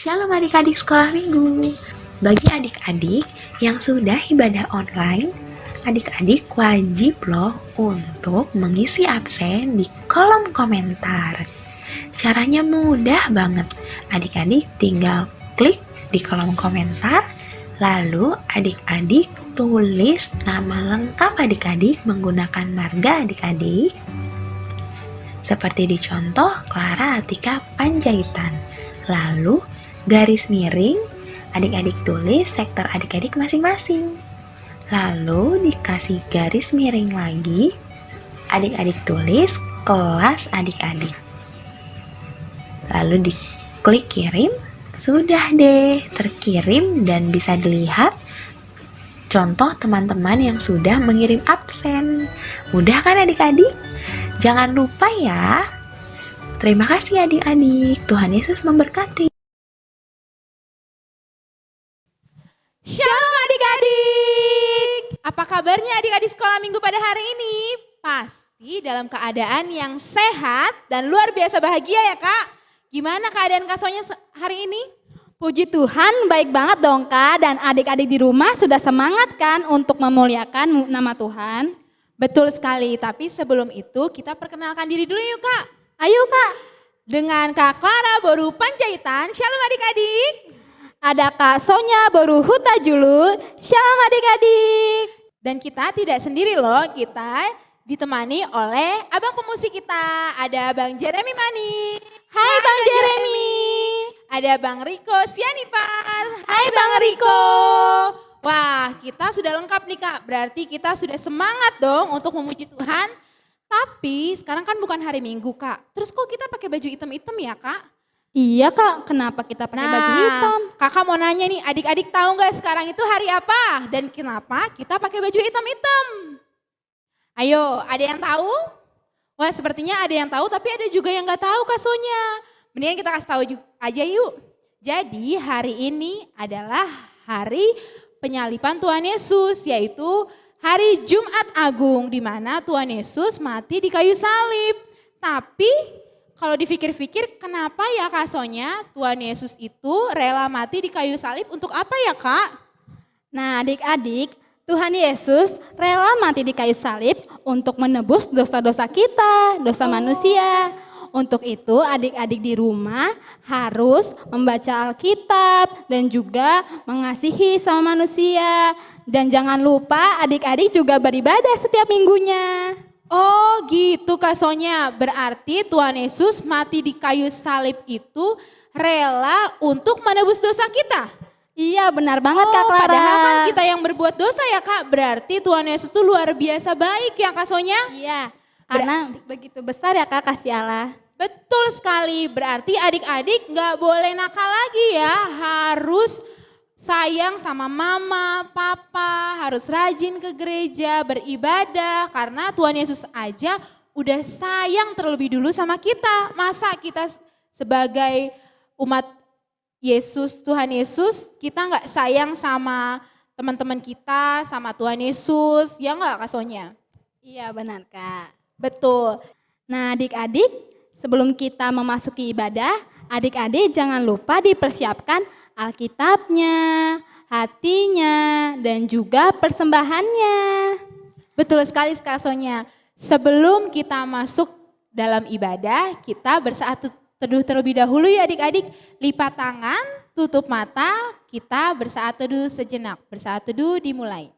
Shalom adik-adik sekolah minggu. Bagi adik-adik yang sudah ibadah online, adik-adik wajib loh untuk mengisi absen di kolom komentar. Caranya mudah banget. Adik-adik tinggal klik di kolom komentar, lalu adik-adik tulis nama lengkap adik-adik menggunakan marga adik-adik. Seperti di contoh Clara Atika Panjaitan. Lalu garis miring, adik-adik tulis sektor adik-adik masing-masing. Lalu dikasih garis miring lagi, adik-adik tulis kelas adik-adik. Lalu diklik kirim, sudah deh terkirim dan bisa dilihat contoh teman-teman yang sudah mengirim absen. Mudah kan adik-adik? Jangan lupa ya. Terima kasih adik-adik. Tuhan Yesus memberkati. Shalom adik-adik. Apa kabarnya adik-adik sekolah minggu pada hari ini? Pasti dalam keadaan yang sehat dan luar biasa bahagia ya Kak. Gimana keadaan Kak Sonya hari ini? Puji Tuhan, baik banget dong Kak, dan adik-adik di rumah sudah semangat kan untuk memuliakan nama Tuhan? Betul sekali, tapi sebelum itu kita perkenalkan diri dulu yuk Kak. Ayo Kak. Dengan Kak Clara Boru Panjaitan, shalom adik-adik. Ada Kak Sonya Boru Hutajulu, shalom adik-adik. Dan kita tidak sendiri loh, kita ditemani oleh abang pemusik kita. Ada Bang Jeremy Mani. Hai Bang Jeremy. Ada Bang Riko Sianipar. Hai Bang Riko. Wah, kita sudah lengkap nih Kak. Berarti kita sudah semangat dong untuk memuji Tuhan. Tapi sekarang kan bukan hari Minggu Kak. Terus kok kita pakai baju hitam-hitam ya Kak? Iya Kak, kenapa kita pakai baju hitam? Kakak mau nanya nih, adik-adik tahu nggak sekarang itu hari apa? Dan kenapa kita pakai baju hitam-hitam? Ayo, ada yang tahu? Wah, sepertinya ada yang tahu tapi ada juga yang nggak tahu Kak Sonya. Mendingan kita kasih tahu aja yuk. Jadi hari ini adalah hari penyaliban Tuhan Yesus, yaitu hari Jumat Agung di mana Tuhan Yesus mati di kayu salib. Tapi kalau dipikir-pikir kenapa ya Kak Sonya Tuhan Yesus itu rela mati di kayu salib untuk apa ya Kak? Nah adik-adik, Tuhan Yesus rela mati di kayu salib untuk menebus dosa-dosa kita, dosa manusia. Untuk itu adik-adik di rumah harus membaca Alkitab dan juga mengasihi sama manusia. Dan jangan lupa adik-adik juga beribadah setiap minggunya. Oh gitu Kak Sonya, berarti Tuhan Yesus mati di kayu salib itu rela untuk menebus dosa kita? Iya benar banget Kak Clara. Padahal kan kita yang berbuat dosa ya Kak, berarti Tuhan Yesus itu luar biasa baik ya Kak Sonya? Iya, karena begitu besar ya Kak kasih Allah. Betul sekali, berarti adik-adik gak boleh nakal lagi ya, harus sayang sama mama, papa, harus rajin ke gereja, beribadah, karena Tuhan Yesus aja udah sayang terlebih dulu sama kita. Masa kita sebagai umat Yesus, Tuhan Yesus, kita gak sayang sama teman-teman kita, sama Tuhan Yesus, ya gak Kak Sonya? Iya benar Kak. Betul. Nah adik-adik, sebelum kita memasuki ibadah, adik-adik jangan lupa dipersiapkan Alkitabnya, hatinya, dan juga persembahannya. Betul sekali Kak Sonya. Sebelum kita masuk dalam ibadah, kita bersaat teduh terlebih dahulu ya adik-adik. Lipat tangan, tutup mata, kita bersaat teduh sejenak. Bersaat teduh dimulai.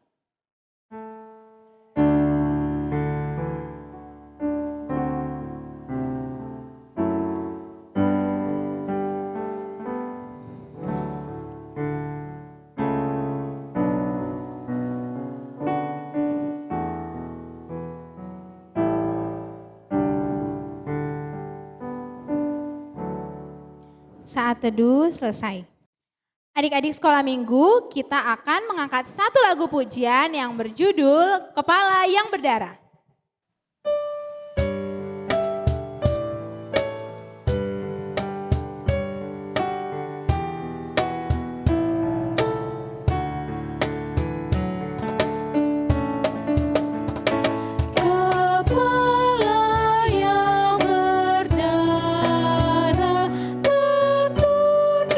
Saat teduh selesai. Adik-adik sekolah minggu, kita akan mengangkat satu lagu pujian yang berjudul Kepala yang Berdarah. Kepala yang berdarah tertunduk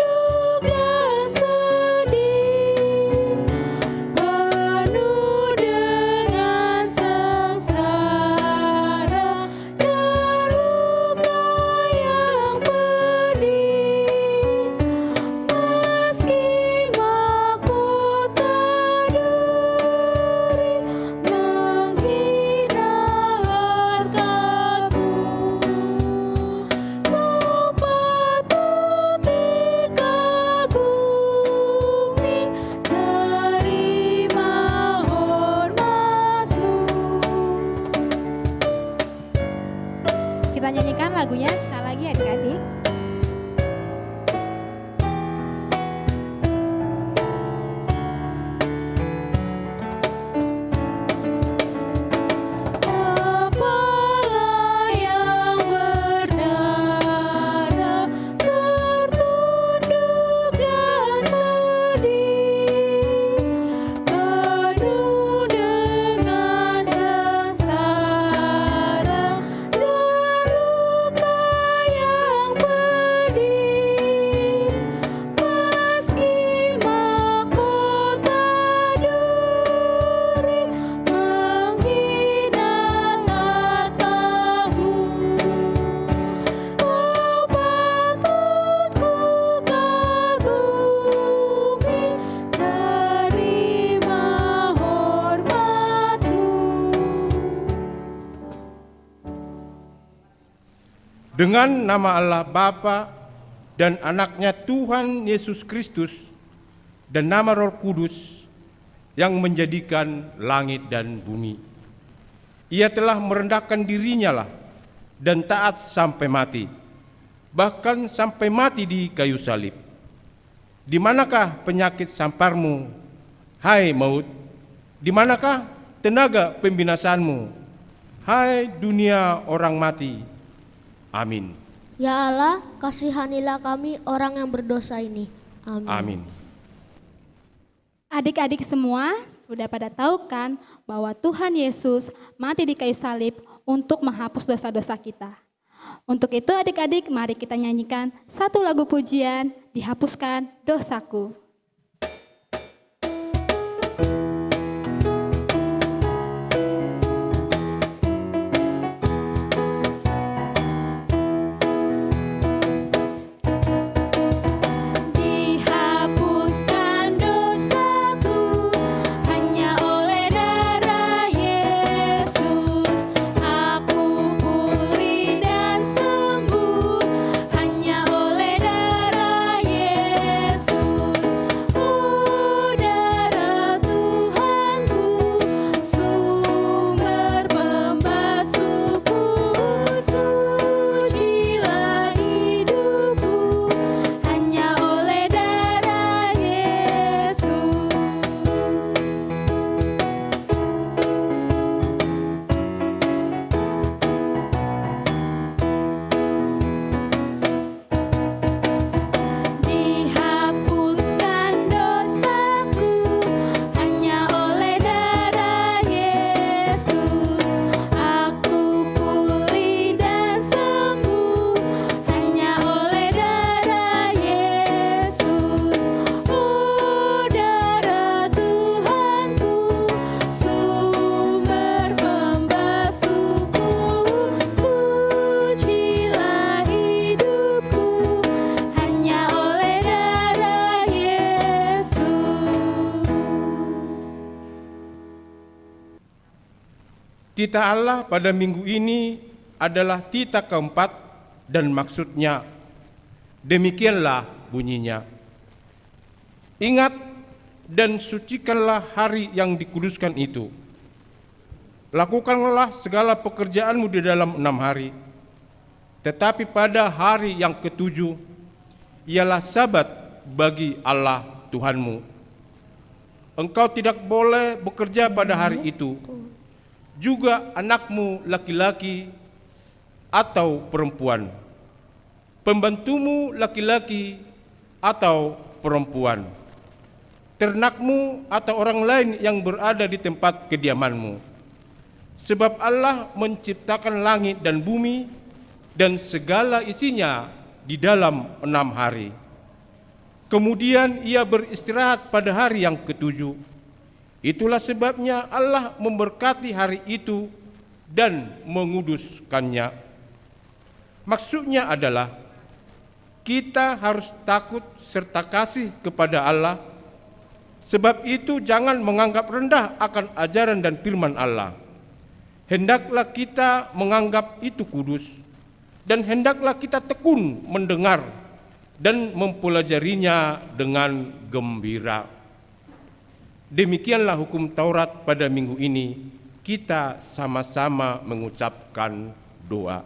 Kita nyanyikan lagunya sekali lagi adik-adik. Dengan nama Allah Bapa dan anaknya Tuhan Yesus Kristus dan nama Roh Kudus yang menjadikan langit dan bumi. Ia telah merendahkan dirinya lah dan taat sampai mati, bahkan sampai mati di kayu salib. Di manakah penyakit samparmu, hai maut? Di manakah tenaga pembinasaanmu, hai dunia orang mati? Amin. Ya Allah, kasihanilah kami orang yang berdosa ini. Amin. Amin. Adik-adik semua sudah pada tahu kan bahwa Tuhan Yesus mati di kayu salib untuk menghapus dosa-dosa kita. Untuk itu adik-adik mari kita nyanyikan satu lagu pujian, Dihapuskan Dosaku. Titah Allah pada minggu ini adalah titah keempat dan maksudnya demikianlah bunyinya. Ingat dan sucikanlah hari yang dikuduskan itu. Lakukanlah segala pekerjaanmu di dalam 6 hari. Tetapi pada hari yang ketujuh ialah sabat bagi Allah Tuhanmu. Engkau tidak boleh bekerja pada hari itu. Juga anakmu laki-laki atau perempuan, pembantumu laki-laki atau perempuan, ternakmu atau orang lain yang berada di tempat kediamanmu. Sebab Allah menciptakan langit dan bumi dan segala isinya di dalam 6 hari. Kemudian ia beristirahat pada hari yang ketujuh. Itulah sebabnya Allah memberkati hari itu dan menguduskannya. Maksudnya adalah kita harus takut serta kasih kepada Allah. Sebab itu jangan menganggap rendah akan ajaran dan firman Allah. Hendaklah kita menganggap itu kudus, dan hendaklah kita tekun mendengar dan mempelajarinya dengan gembira. Demikianlah hukum Taurat pada minggu ini. Kita sama-sama mengucapkan doa.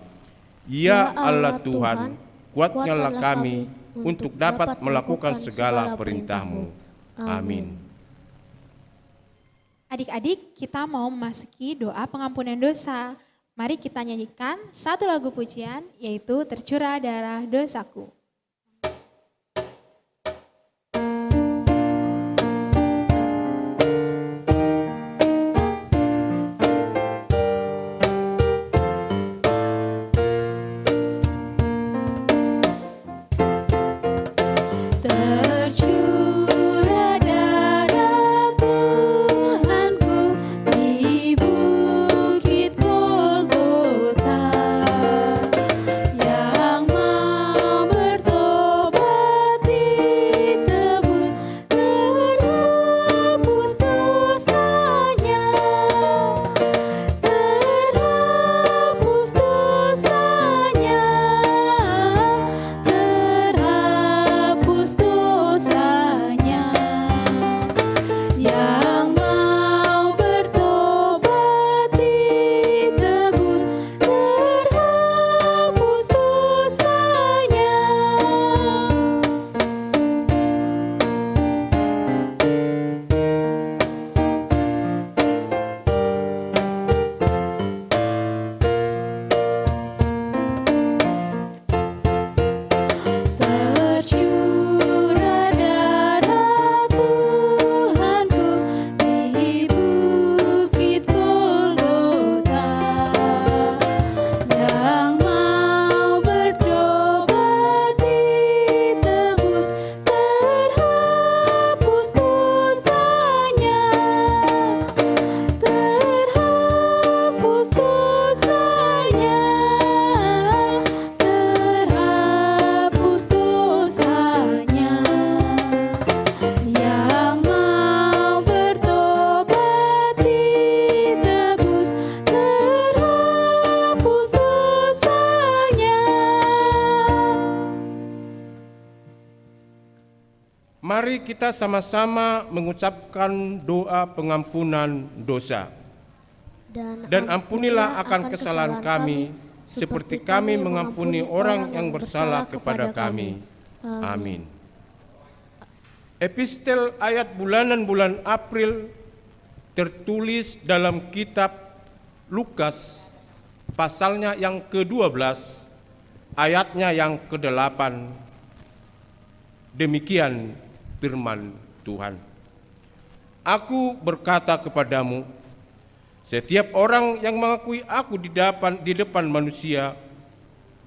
Ya Allah Tuhan, kuatkanlah kami untuk dapat melakukan segala perintah-Mu. Amin. Adik-adik, kita mau memasuki doa pengampunan dosa. Mari kita nyanyikan satu lagu pujian, yaitu Tercurah Darah Dosaku. Tercurah darah Tuhanku di bukit Golgota, yang mau bertobat ditebus, terhapus dosanya, terhapus dosanya, terhapus dosanya. Yang mau bertobat ditebus, terhapus dosanya. Tercurah darah Tuhanku di bukit Golgota, yang mau bertobat ditebus, terhapus dosanya, terhapus dosanya, terhapus dosanya. Yang mau bertobat ditebus, terhapus dosanya. Mari kita sama-sama mengucapkan doa pengampunan dosa. Dan ampunilah akan kesalahan kami, seperti kami mengampuni orang yang bersalah kepada kami. Amin. Epistel ayat bulanan bulan April tertulis dalam kitab Lukas, pasalnya yang ke-12, ayatnya yang ke-8. Demikian firman Tuhan. Aku berkata kepadamu, setiap orang yang mengakui aku di depan manusia,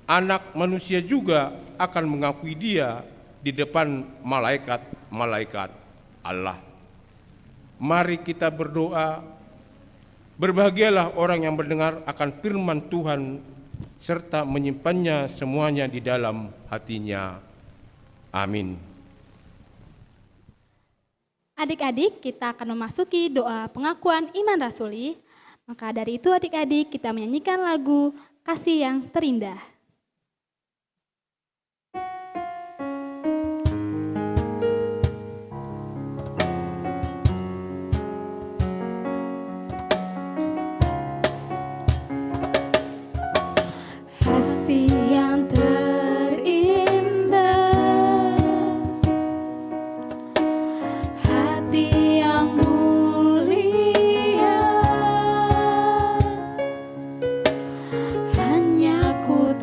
Anak Manusia juga akan mengakui dia di depan malaikat-malaikat Allah. Mari kita berdoa. Berbahagialah orang yang mendengar akan firman Tuhan serta menyimpannya semuanya di dalam hatinya. Amin. Adik-adik, kita akan memasuki doa pengakuan iman rasuli. Maka dari itu adik-adik, kita menyanyikan lagu Kasih yang Terindah. Kasih yang terindah, hati yang mulia, hanya ku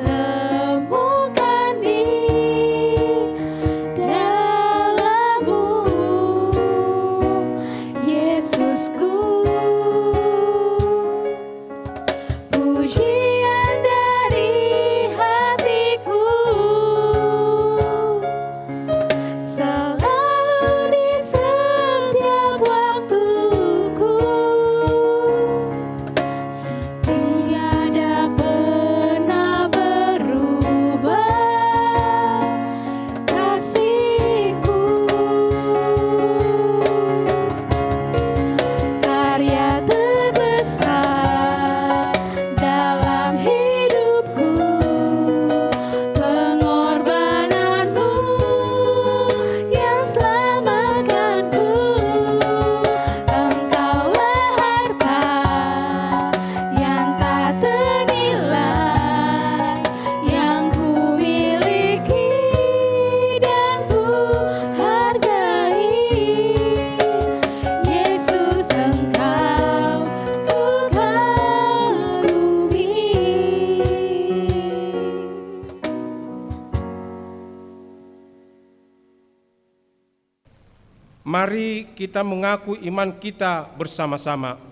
Mari kita mengaku iman kita bersama-sama.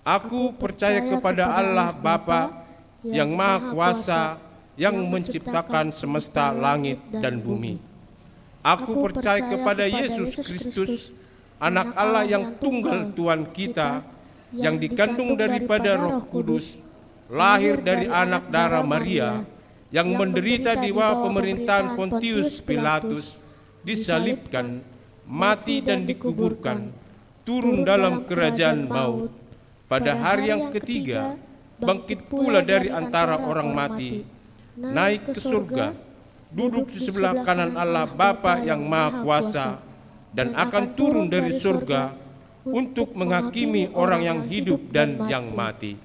Aku percaya kepada Allah Bapa yang Maha Kuasa, yang menciptakan semesta langit dan bumi. Aku percaya kepada Yesus Kristus, Anak Allah yang tunggal Tuhan kita, yang dikandung daripada Roh Kudus, lahir dari anak darah Maria, yang menderita di bawah pemerintahan Pontius Pilatus, disalibkan, mati dan dikuburkan, turun dalam kerajaan maut. Pada hari yang ketiga, bangkit pula dari antara orang mati, naik ke surga, duduk di sebelah kanan Allah Bapa yang Maha Kuasa, dan akan turun dari surga untuk menghakimi orang yang hidup dan yang mati.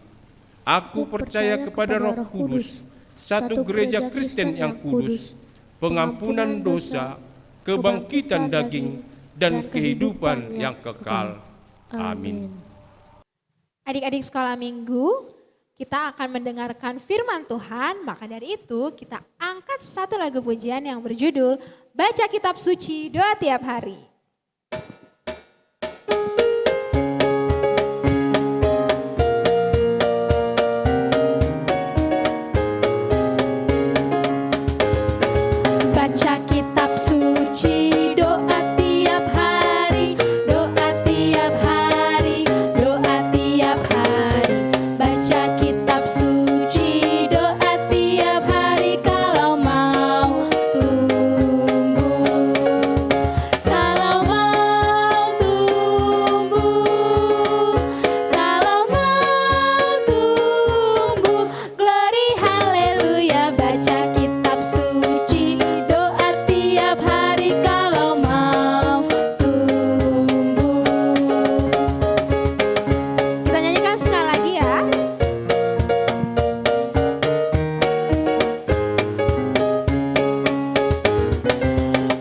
Aku percaya kepada Roh Kudus, satu gereja Kristen yang kudus, pengampunan dosa, kebangkitan daging, dan kehidupan yang kekal. Amin. Adik-adik sekolah minggu, kita akan mendengarkan firman Tuhan, maka dari itu kita angkat satu lagu pujian yang berjudul Baca Kitab Suci Doa Tiap Hari. Baca kitab suci, doa tiap hari, doa tiap hari, doa tiap hari. Baca kitab suci, doa tiap hari kalau mau tumbuh. Kalau mau tumbuh, kalau mau tumbuh. Glory haleluya, baca kitab suci, doa tiap hari kalau mau tumbuh. Kita nyanyikan sekali lagi ya.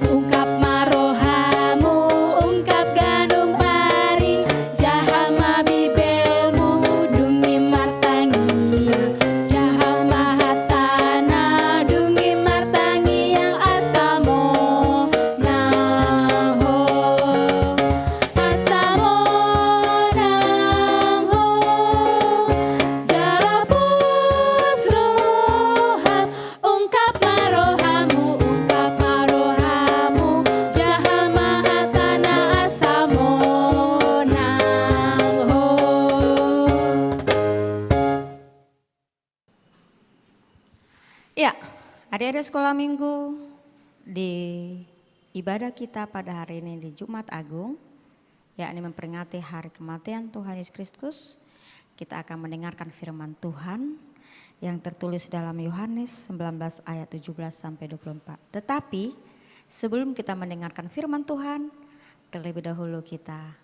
Ungkap marohamu, ungkap gandum pari, jahama bibelmu, dungi martangia, jahama hatana, dungi martangia asamo nangho, asamo nangho, jalapus roham, ungkap marohamu, jahama hatana asamo nangho. Ya, adik-adik sekolah minggu, di ibadah kita pada hari ini di Jumat Agung, yakni memperingati hari kematian Tuhan Yesus Kristus, kita akan mendengarkan firman Tuhan yang tertulis dalam Yohanes 19 ayat 17 sampai 24. Tetapi sebelum kita mendengarkan firman Tuhan, terlebih dahulu kita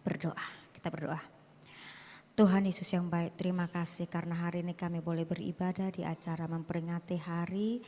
berdoa. Kita berdoa. Tuhan Yesus yang baik, terima kasih karena hari ini kami boleh beribadah di acara memperingati hari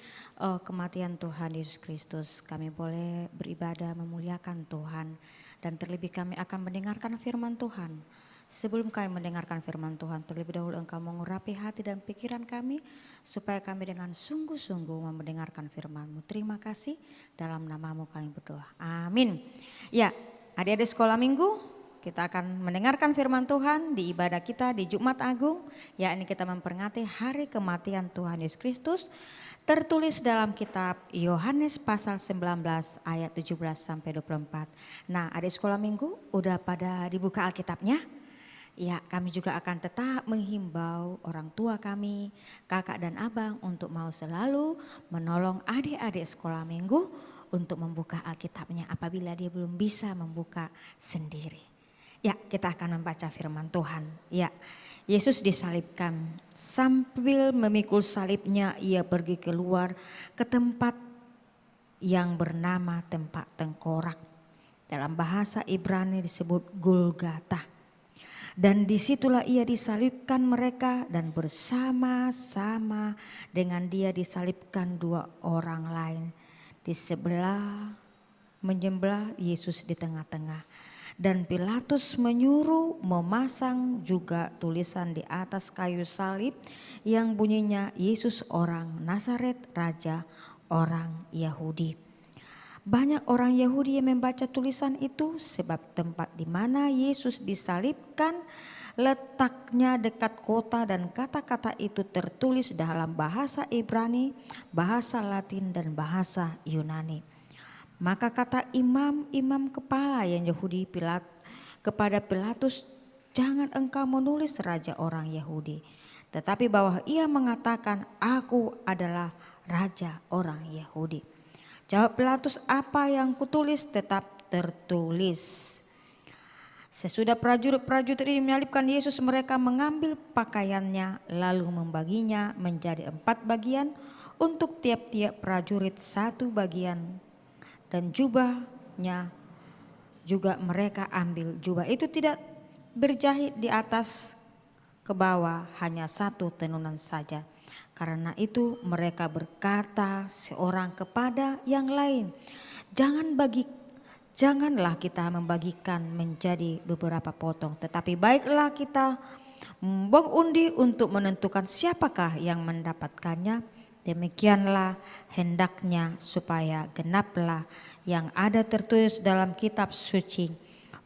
kematian Tuhan Yesus Kristus. Kami boleh beribadah memuliakan Tuhan dan terlebih kami akan mendengarkan firman Tuhan. Sebelum kami mendengarkan firman Tuhan, terlebih dahulu Engkau mengurapi hati dan pikiran kami supaya kami dengan sungguh-sungguh mendengarkan firman-Mu. Terima kasih, dalam nama-Mu kami berdoa. Amin. Ya, adik-adik sekolah minggu, kita akan mendengarkan firman Tuhan di ibadah kita di Jumat Agung, yakni kita memperingati hari kematian Tuhan Yesus Kristus, tertulis dalam kitab Yohanes pasal 19 ayat 17 sampai 24. Nah, adik sekolah minggu udah pada dibuka Alkitabnya? Ya, kami juga akan tetap menghimbau orang tua kami, kakak dan abang untuk mau selalu menolong adik-adik sekolah minggu untuk membuka Alkitabnya apabila dia belum bisa membuka sendiri. Ya, kita akan membaca firman Tuhan. Ya, Yesus disalibkan. Sambil memikul salibnya, ia pergi keluar ke tempat yang bernama tempat tengkorak. Dalam bahasa Ibrani disebut Golgata. Dan disitulah ia disalibkan mereka, dan bersama-sama dengan dia disalibkan dua orang lain. Di sebelah menyembelah Yesus di tengah-tengah. Dan Pilatus menyuruh memasang juga tulisan di atas kayu salib yang bunyinya Yesus orang Nazaret, Raja orang Yahudi. Banyak orang Yahudi yang membaca tulisan itu sebab tempat di mana Yesus disalibkan letaknya dekat kota dan kata-kata itu tertulis dalam bahasa Ibrani, bahasa Latin dan bahasa Yunani. Maka kata imam-imam kepala yang Yahudi kepada Pilatus, "Jangan engkau menulis raja orang Yahudi, tetapi bahwa ia mengatakan, aku adalah raja orang Yahudi." Jawab Pilatus, "Apa yang kutulis tetap tertulis." Sesudah prajurit-prajurit ini menyalibkan Yesus, mereka mengambil pakaiannya lalu membaginya menjadi 4 bagian, untuk tiap-tiap prajurit 1 bagian, dan jubahnya juga mereka ambil. Jubah itu tidak berjahit di atas ke bawah, hanya 1 tenunan saja. Karena itu mereka berkata seorang kepada yang lain, Janganlah kita membagikan menjadi beberapa potong, tetapi baiklah kita membuang undi untuk menentukan siapakah yang mendapatkannya. Demikianlah hendaknya supaya genaplah yang ada tertulis dalam kitab suci.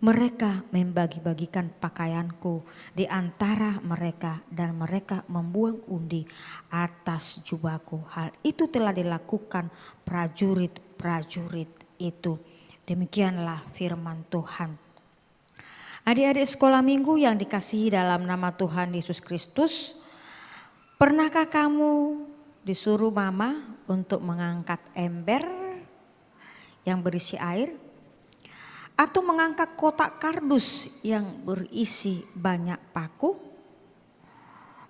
Mereka membagi-bagikan pakaianku di antara mereka dan mereka membuang undi atas jubahku. Hal itu telah dilakukan prajurit-prajurit itu. Demikianlah firman Tuhan. Adik-adik sekolah minggu yang dikasihi dalam nama Tuhan Yesus Kristus, pernahkah kamu disuruh mama untuk mengangkat ember yang berisi air? Atau mengangkat kotak kardus yang berisi banyak paku,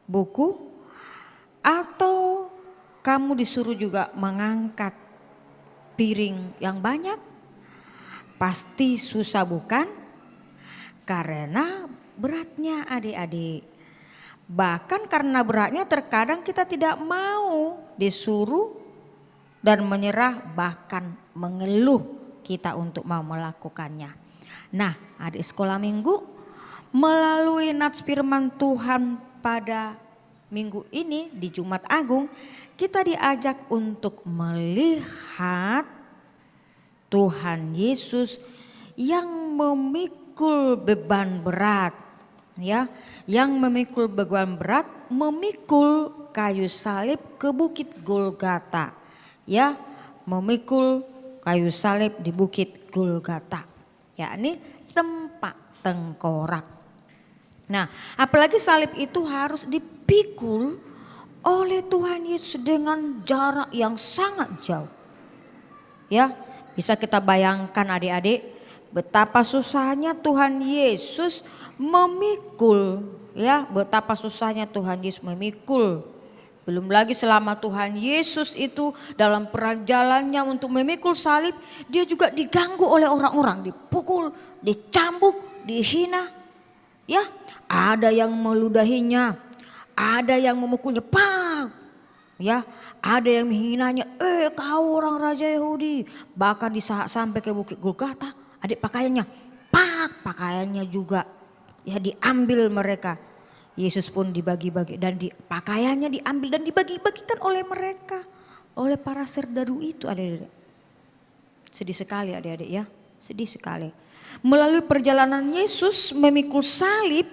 buku, atau kamu disuruh juga mengangkat piring yang banyak? Pasti susah bukan? Karena beratnya adik-adik. Bahkan karena beratnya terkadang kita tidak mau disuruh dan menyerah, bahkan mengeluh kita untuk mau melakukannya. Nah, adik sekolah minggu, melalui nats firman Tuhan pada minggu ini di Jumat Agung, kita diajak untuk melihat Tuhan Yesus yang memikul beban berat, ya, yang memikul beban berat, memikul kayu salib ke Bukit Golgota, ya, memikul kayu salib di Bukit Golgota, yakni tempat tengkorak. Nah, apalagi salib itu harus dipikul oleh Tuhan Yesus dengan jarak yang sangat jauh. Ya, bisa kita bayangkan adik-adik betapa susahnya Tuhan Yesus memikul, ya, betapa susahnya Tuhan Yesus memikul. Belum lagi selama Tuhan Yesus itu dalam perjalanannya untuk memikul salib, dia juga diganggu oleh orang-orang, dipukul, dicambuk, dihina. Ya, ada yang meludahinya, ada yang memukulnya, pak. Ya, ada yang menghinanya, kau orang raja Yahudi. Bahkan sampai ke Bukit Golgota, adik pakaiannya, pak, pakaiannya juga ya diambil mereka. Yesus pun dibagi-bagi dan pakaiannya diambil dan dibagi-bagikan oleh mereka, oleh para serdadu itu, adik-adik. Sedih sekali adik-adik, ya, sedih sekali. Melalui perjalanan Yesus memikul salib,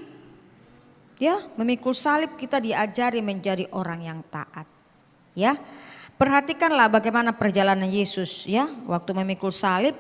ya, memikul salib kita diajari menjadi orang yang taat. Ya, perhatikanlah bagaimana perjalanan Yesus, ya, waktu memikul salib,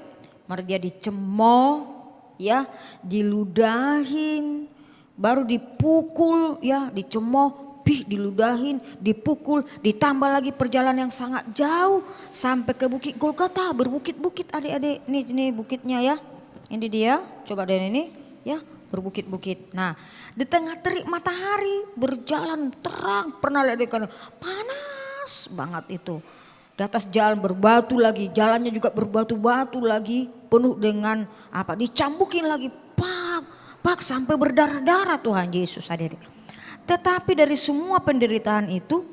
dia dicemooh, ya, diludahin. Baru dipukul, ya, dicemooh, diludahin, dipukul, ditambah lagi perjalanan yang sangat jauh sampai ke Bukit Golgota, berbukit-bukit adik-adik. Ini bukitnya, ya. Ini dia, coba deh ini, ya, berbukit-bukit. Nah, di tengah terik matahari berjalan terang, pernah lihat kan panas banget itu. Di atas jalan berbatu lagi, jalannya juga berbatu-batu lagi, penuh dengan apa? Dicambukin lagi, pak sampai berdarah-darah Tuhan Yesus, adik-adik. Tetapi dari semua penderitaan itu,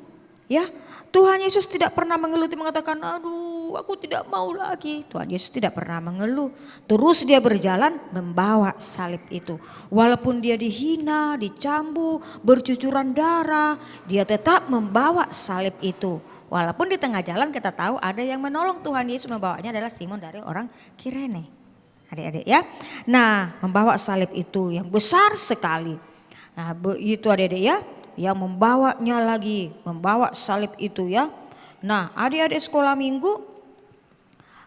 Ya, Tuhan Yesus tidak pernah mengeluh mengatakan, aduh aku tidak mau lagi. Tuhan Yesus tidak pernah mengeluh. Terus dia berjalan membawa salib itu. Walaupun dia dihina, dicambuk, bercucuran darah, dia tetap membawa salib itu. Walaupun di tengah jalan kita tahu ada yang menolong Tuhan Yesus membawanya adalah Simon dari orang Kirene. Adik-adik ya. Nah, membawa salib itu yang besar sekali. Nah, itu adik-adik ya. Yang membawanya lagi, membawa salib itu ya. Nah, adik-adik sekolah minggu,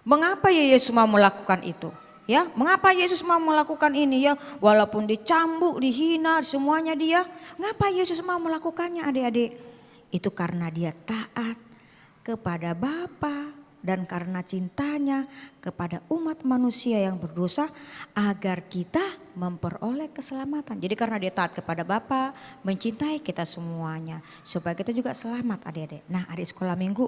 mengapa ya Yesus mau melakukan itu? Ya, mengapa Yesus mau melakukan ini ya? Walaupun dicambuk, dihina, semuanya dia. Mengapa Yesus mau melakukannya adik-adik? Itu karena dia taat kepada Bapa dan karena cintanya kepada umat manusia yang berdosa agar kita memperoleh keselamatan. Jadi karena dia taat kepada Bapa, mencintai kita semuanya supaya kita juga selamat adik-adik. Nah, adik sekolah minggu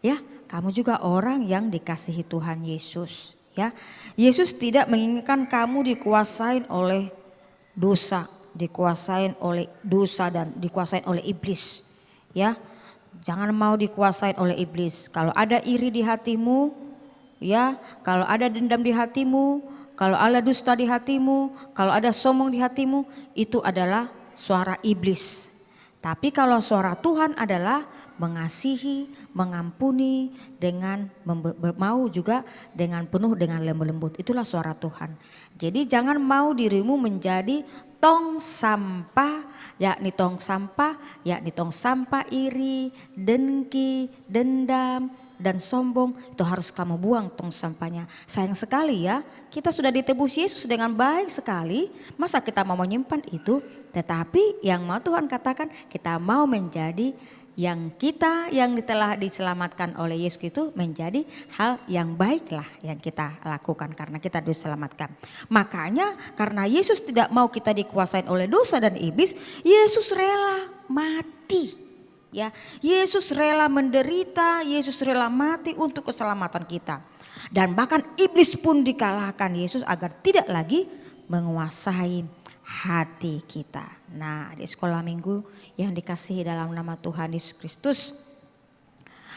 ya, kamu juga orang yang dikasihi Tuhan Yesus ya. Yesus tidak menginginkan kamu dikuasain oleh dosa, dan dikuasain oleh iblis ya. Jangan mau dikuasain oleh iblis. Kalau ada iri di hatimu, ya, kalau ada dendam di hatimu, kalau ada dusta di hatimu, kalau ada sombong di hatimu, itu adalah suara iblis. Tapi kalau suara Tuhan adalah mengasihi, mengampuni, dengan mau juga dengan penuh dengan lemah lembut. Itulah suara Tuhan. Jadi jangan mau dirimu menjadi tong sampah, yakni tong sampah iri, dengki, dendam, dan sombong. Itu harus kamu buang tong sampahnya. Sayang sekali ya, kita sudah ditebus Yesus dengan baik sekali. Masa kita mau menyimpan itu? Tetapi yang mau Tuhan katakan, kita mau menjadi yang telah diselamatkan oleh Yesus itu menjadi hal yang baiklah yang kita lakukan karena kita diselamatkan. Makanya karena Yesus tidak mau kita dikuasain oleh dosa dan iblis, Yesus rela mati. Ya, Yesus rela menderita, Yesus rela mati untuk keselamatan kita. Dan bahkan iblis pun dikalahkan Yesus agar tidak lagi menguasai hati kita. Nah, di sekolah minggu yang dikasihi dalam nama Tuhan Yesus Kristus,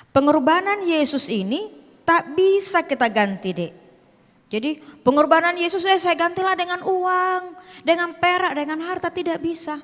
pengorbanan Yesus ini tak bisa kita ganti dek. Jadi pengorbanan Yesus saya gantilah dengan uang, dengan perak, dengan harta, tidak bisa.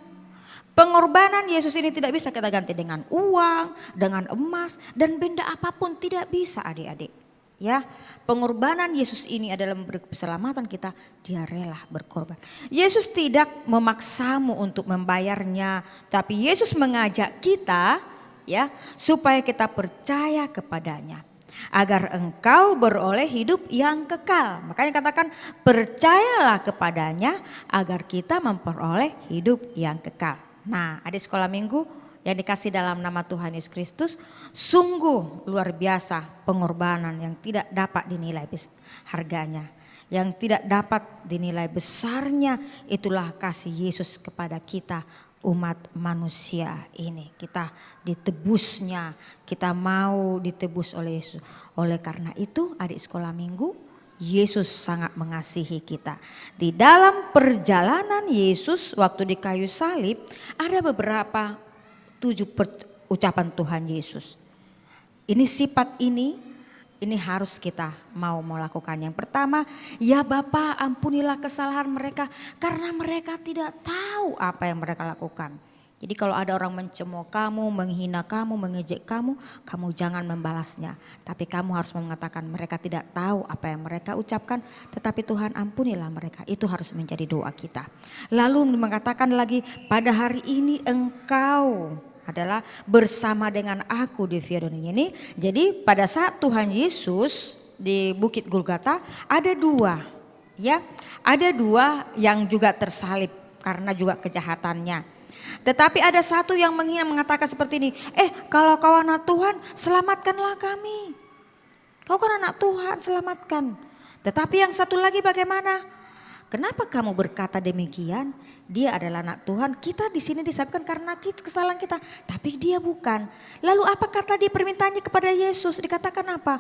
Pengorbanan Yesus ini tidak bisa kita ganti dengan uang, dengan emas dan benda apapun, tidak bisa adik-adik. Ya, pengorbanan Yesus ini adalah memberi keselamatan kita, dia rela berkorban. Yesus tidak memaksamu untuk membayarnya, tapi Yesus mengajak kita ya supaya kita percaya kepadanya agar engkau beroleh hidup yang kekal. Makanya katakan percayalah kepadanya agar kita memperoleh hidup yang kekal. Nah, adik sekolah minggu yang dikasih dalam nama Tuhan Yesus Kristus, sungguh luar biasa pengorbanan yang tidak dapat dinilai harganya, yang tidak dapat dinilai besarnya. Itulah kasih Yesus kepada kita umat manusia ini. Kita ditebusnya, kita mau ditebus oleh Yesus. Oleh karena itu adik sekolah minggu, Yesus sangat mengasihi kita. Di dalam perjalanan Yesus waktu di kayu salib ada beberapa 7 ucapan Tuhan Yesus. Ini sifat ini harus kita mau melakukan. Yang pertama, ya Bapa ampunilah kesalahan mereka karena mereka tidak tahu apa yang mereka lakukan. Jadi kalau ada orang mencemooh kamu, menghina kamu, mengejek kamu, kamu jangan membalasnya. Tapi kamu harus mengatakan mereka tidak tahu apa yang mereka ucapkan, tetapi Tuhan ampunilah mereka. Itu harus menjadi doa kita. Lalu mengatakan lagi, pada hari ini engkau adalah bersama dengan aku di via dunia ini. Jadi pada saat Tuhan Yesus di Bukit Golgota ada 2 ya, ada 2 yang juga tersalib karena juga kejahatannya. Tetapi ada satu yang menghina mengatakan seperti ini, kalau kau anak Tuhan selamatkanlah kami. Kau kan anak Tuhan, selamatkan. Tetapi yang satu lagi bagaimana? Kenapa kamu berkata demikian? Dia adalah anak Tuhan. Kita di sini disebutkan karena kesalahan kita, tapi dia bukan. Lalu apa kata dia permintaannya kepada Yesus? Dikatakan apa?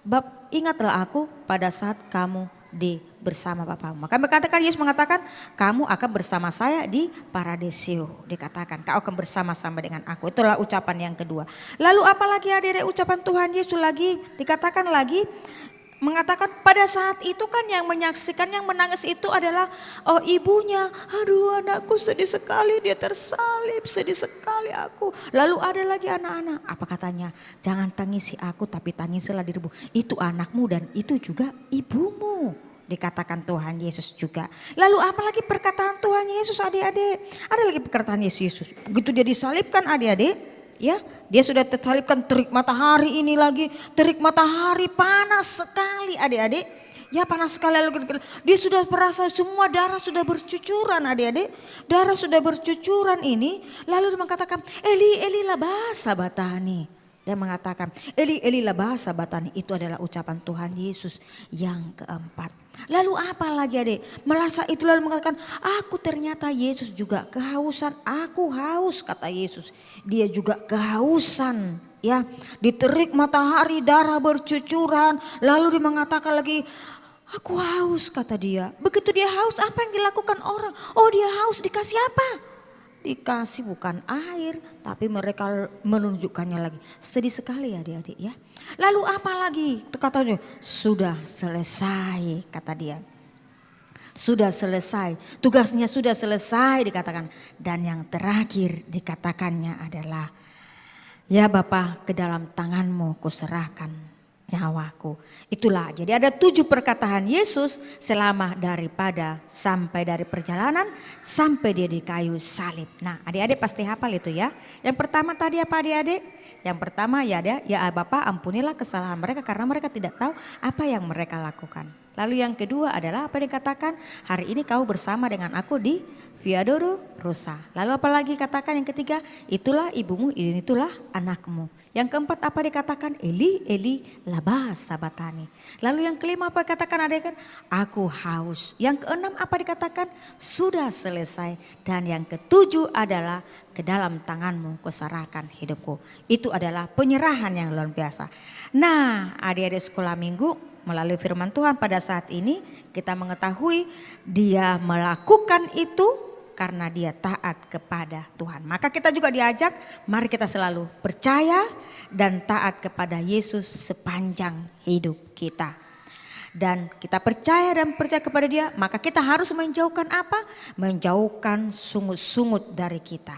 Bab, ingatlah aku pada saat kamu di bersama Bapamu. Maka berkatakan Yesus mengatakan, kamu akan bersama saya di paradisio. Dikatakan, kau akan bersama-sama dengan aku. Itulah ucapan yang kedua. Lalu apalagi adik-adik ucapan Tuhan Yesus lagi, dikatakan lagi, mengatakan pada saat itu kan yang menyaksikan, yang menangis itu adalah ibunya. Aduh, anakku sedih sekali, dia tersalib, sedih sekali aku. Lalu ada lagi anak-anak, apa katanya? Jangan tangisi aku tapi tangisilah dirimu. Itu anakmu dan itu juga ibumu. Dikatakan Tuhan Yesus juga. Lalu apalagi perkataan Tuhan Yesus adik-adik? Ada lagi perkataan Yesus. Begitu dia disalibkan adik-adik, ya, dia sudah tersalibkan, terik matahari ini lagi, terik matahari panas sekali adik-adik. Ya panas sekali, dia sudah merasa semua darah sudah bercucuran adik-adik. Darah sudah bercucuran ini, lalu dia mengatakan, Eli, Eli lama sabatani. Dia mengatakan, Eli, Eli lama sabatani. Itu adalah ucapan Tuhan Yesus yang keempat. Lalu apa lagi adik? Merasa itu lalu mengatakan, aku ternyata Yesus juga kehausan. Aku haus kata Yesus. Dia juga kehausan. Ya, di terik matahari darah bercucuran. Lalu dia mengatakan lagi, aku haus kata dia. Begitu dia haus, apa yang dilakukan orang? Oh, dia haus, dikasih apa? Dikasih bukan air, tapi mereka menunjukkannya lagi. Sedih sekali adik-adik ya. Lalu apa lagi? Katanya sudah selesai kata dia. Sudah selesai, tugasnya sudah selesai dikatakan. Dan yang terakhir dikatakannya adalah, ya Bapa, ke dalam tanganmu kuserahkan nyawaku. Itulah, jadi ada 7 perkataan Yesus selama daripada sampai dari perjalanan sampai dia di kayu salib. Nah adik-adik pasti hafal itu ya. Yang pertama tadi apa adik-adik? Yang pertama ya Bapa, ampunilah kesalahan mereka karena mereka tidak tahu apa yang mereka lakukan. Lalu yang kedua adalah apa yang dikatakan, hari ini kau bersama dengan aku di Via Dolorosa. Lalu apalagi katakan yang ketiga, itulah ibumu, ini itulah anakmu. Yang keempat apa dikatakan, Eli, Eli lama sabatani. Lalu yang kelima apa dikatakan adik? Aku haus. Yang keenam apa dikatakan, sudah selesai. Dan yang ketujuh adalah, ke dalam tanganmu kuserahkan hidupku. Itu adalah penyerahan yang luar biasa. Nah adik-adik sekolah minggu, melalui firman Tuhan pada saat ini kita mengetahui dia melakukan itu karena dia taat kepada Tuhan. Maka kita juga diajak, mari kita selalu percaya dan taat kepada Yesus sepanjang hidup kita. Dan kita percaya dan percaya kepada dia, maka kita harus menjauhkan apa? Menjauhkan sungut-sungut dari kita.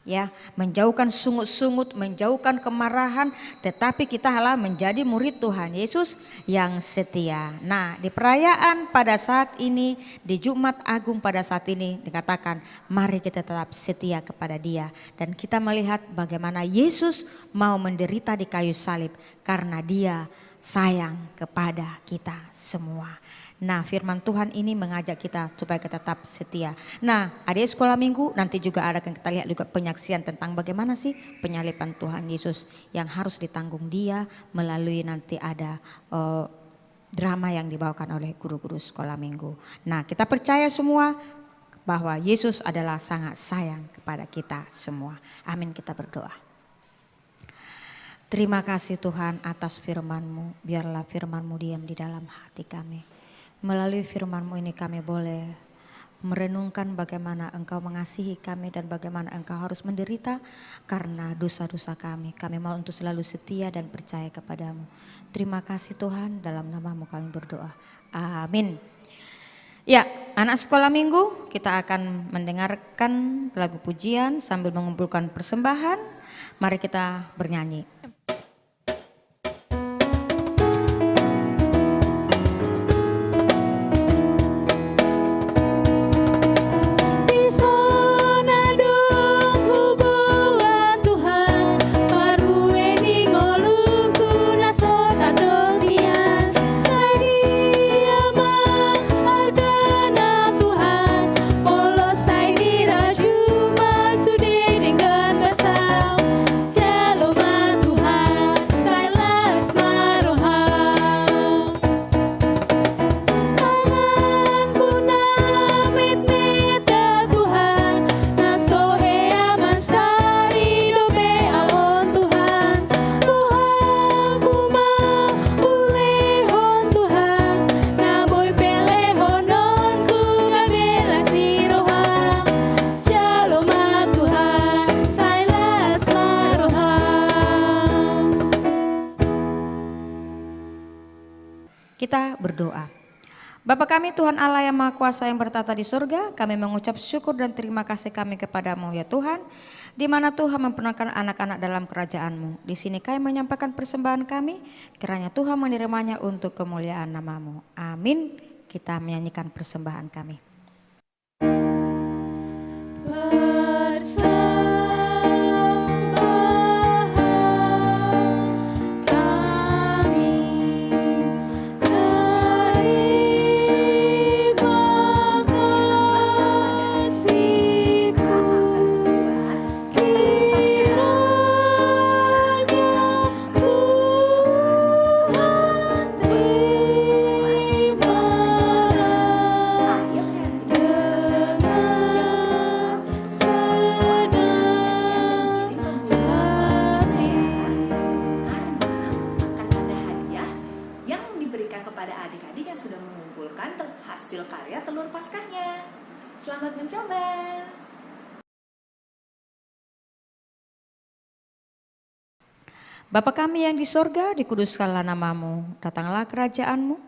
Ya, menjauhkan sungut-sungut, menjauhkan kemarahan, tetapi kita adalah menjadi murid Tuhan Yesus yang setia. Nah, di perayaan pada saat ini, di Jumat Agung pada saat ini dikatakan, mari kita tetap setia kepada Dia. Dan kita melihat bagaimana Yesus mau menderita di kayu salib karena Dia sayang kepada kita semua. Nah firman Tuhan ini mengajak kita supaya kita tetap setia. Nah adik sekolah minggu nanti juga ada yang kita lihat juga penyaksian tentang bagaimana sih penyaliban Tuhan Yesus yang harus ditanggung dia melalui nanti ada drama yang dibawakan oleh guru-guru sekolah minggu. Nah kita percaya semua bahwa Yesus adalah sangat sayang kepada kita semua. Amin, kita berdoa. Terima kasih Tuhan atas firman-Mu, biarlah firman-Mu diam di dalam hati kami. Melalui firman-Mu ini kami boleh merenungkan bagaimana Engkau mengasihi kami dan bagaimana Engkau harus menderita karena dosa-dosa kami. Kami mau untuk selalu setia dan percaya kepadamu. Terima kasih Tuhan, dalam nama-Mu kami berdoa. Amin. Ya, anak sekolah minggu, kita akan mendengarkan lagu pujian sambil mengumpulkan persembahan. Mari kita bernyanyi. Tuhan Kita berdoa. Bapa kami Tuhan Allah yang Maha Kuasa yang bertata di surga, kami mengucap syukur dan terima kasih kami kepadamu ya Tuhan, di mana Tuhan memperkenalkan anak-anak dalam kerajaan-Mu. Di sini kami menyampaikan persembahan kami, kiranya Tuhan menerimanya untuk kemuliaan nama-Mu. Amin. Kita menyanyikan persembahan kami. Adik-adik yang sudah mengumpulkan hasil karya telur Paskahnya. Selamat mencoba. Bapa kami yang di sorga, dikuduskanlah namamu, datanglah kerajaanmu,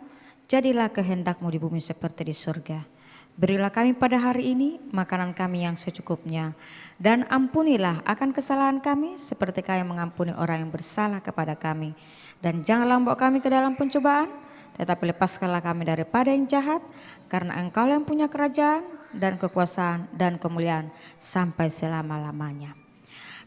jadilah kehendak-mu di bumi seperti di sorga. Berilah kami pada hari ini makanan kami yang secukupnya, dan ampunilah akan kesalahan kami seperti kami mengampuni orang yang bersalah kepada kami. Dan janganlah membawa kami ke dalam pencobaan, tetapi lepaskanlah kami daripada yang jahat, karena Engkau yang punya kerajaan dan kekuasaan dan kemuliaan sampai selama-lamanya.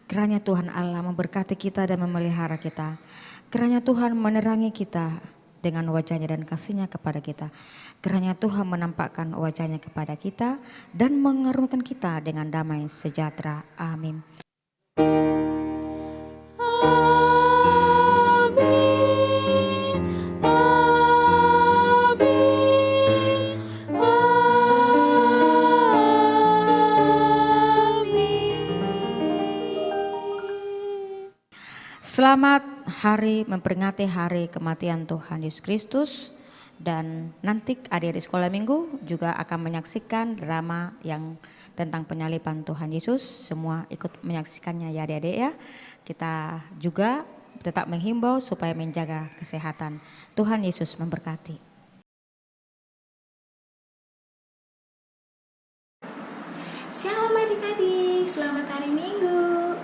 Kiranya Tuhan Allah memberkati kita dan memelihara kita. Kiranya Tuhan menerangi kita dengan wajahnya dan kasih-Nya kepada kita. Kiranya Tuhan menampakkan wajahnya kepada kita dan mengaruniakan kita dengan damai sejahtera. Amin. Selamat hari memperingati hari kematian Tuhan Yesus Kristus, dan nanti adik-adik sekolah minggu juga akan menyaksikan drama yang tentang penyaliban Tuhan Yesus. Semua ikut menyaksikannya ya adik-adik ya. Kita juga tetap menghimbau supaya menjaga kesehatan. Tuhan Yesus memberkati. Shalom adik-adik, selamat hari Minggu.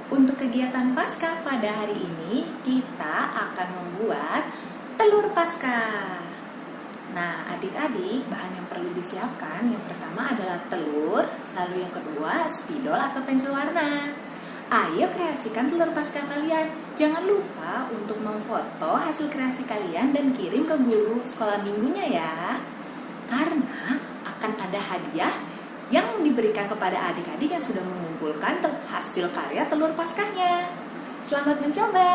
Untuk kegiatan Paskah pada hari ini, kita akan membuat telur Paskah. Nah, adik-adik, bahan yang perlu disiapkan, yang pertama adalah telur, lalu yang kedua spidol atau pensil warna. Ayo kreasikan telur Paskah kalian. Jangan lupa untuk memfoto hasil kreasi kalian dan kirim ke guru sekolah minggunya ya. Karena akan ada hadiah yang diberikan kepada adik-adik yang sudah mengumpulkan hasil karya telur Paskahnya. Selamat mencoba.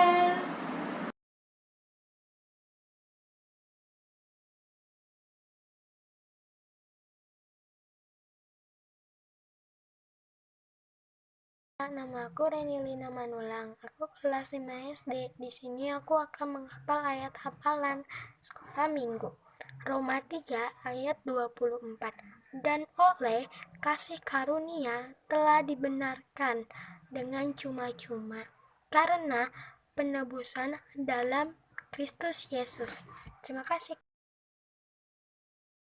Nama aku Renilina Manulang. Aku kelas 5 SD. Di sini aku akan menghafal ayat hafalan sekolah minggu. Roma 3 ayat 24. Dan oleh kasih karunia telah dibenarkan dengan cuma-cuma karena penebusan dalam Kristus Yesus. Terima kasih.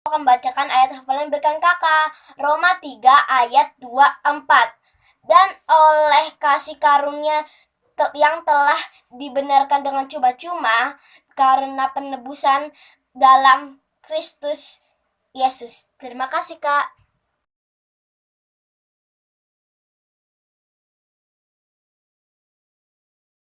Aku akan bacakan ayat hafalan yang diberikan kakak. Roma 3 ayat 24. Dan oleh kasih karunia yang telah dibenarkan dengan cuma-cuma karena penebusan dalam Kristus Yesus. Terima kasih Kak.